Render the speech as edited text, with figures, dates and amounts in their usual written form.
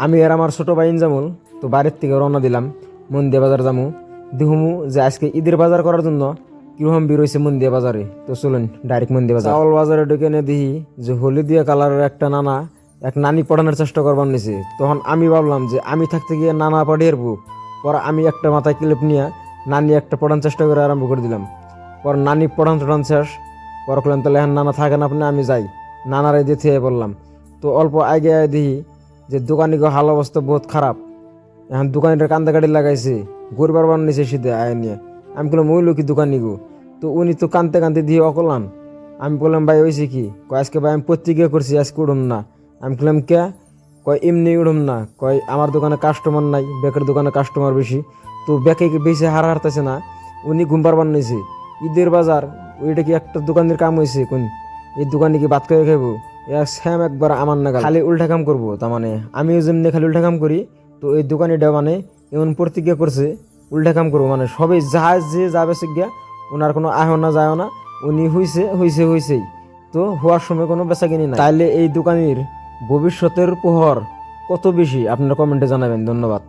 আমি আর আমার ছোট ভাই ইনজামুল তো বাড়ির থেকে রওনা দিলাম মন্দিয়া বাজার যামু দিহুমু যে আজকে ঈদের বাজার করার জন্য কিরকম ভিড় হয়েছে মন্দিয়া বাজারে। তো চলুন ডাইরেক্ট মন্দিয়া বাজার। চাউল বাজারে ঢুকে এনে দেখি যে হলুদিয়া কালারের একটা নানা এক নানি পড়ানোর চেষ্টা করবার নিছে। তখন আমি ভাবলাম যে আমি থাকতে গিয়ে নানা পাঠিয়ে পর আমি একটা মাথায় ক্লিপ নিয়ে নানি একটা পড়ানোর চেষ্টা করে আরম্ভ করে দিলাম। পর নানি পড়ান শেষ পর করলাম তাহলে এখন নানা থাকেন আপনি আমি যাই নানারে দিয়ে থেকে বললাম। তো অল্প আগে দেখি যে দোকানিকে হাল অবস্থা বহুত খারাপ। এখন দোকানিটার কান্দাকাটি লাগাইছে গরিবার বানিয়েছে সিধে আয় নিয়ে। আমি বললাম ওই লোকই দোকানি গো। তো উনি তো কানতে কানতে দিয়ে অকলান। আমি বললাম ভাই হয়েছে কি কয় আজকে ভাই আমি প্রতিজ্ঞা করছি আজকে উঠুম না। আমি বললাম কে কয় এমনি উঠুম না কয় আমার দোকানে কাস্টমার নাই বেকের দোকানে কাস্টমার বেশি। তো বেকে বেশি হারতেছে না উনি ঘুমবার বানিয়েছে ঈদের বাজার ওইটা কি একটা দোকানের কাম হয়েছে কোন এই দোকানে কি ভাত করে খাইবো স্যাম একবার আমার না খালি উল্টা কাম করবো। তার মানে আমিও যেমনি খালি উল্টা কাম করি তো এই দোকানিটা মানে এমন প্রতিজ্ঞা করছে উল্টা কাম করবো মানে সবাই যা যে যাবে সে গিয়া ওনার কোনো আহ না যায় না উনি হইছেই। তো হওয়ার সময় কোনো বেচা কিনি না। তাইলে এই দোকানের ভবিষ্যতের প্রহর কত বেশি আপনারা কমেন্টে জানাবেন। ধন্যবাদ।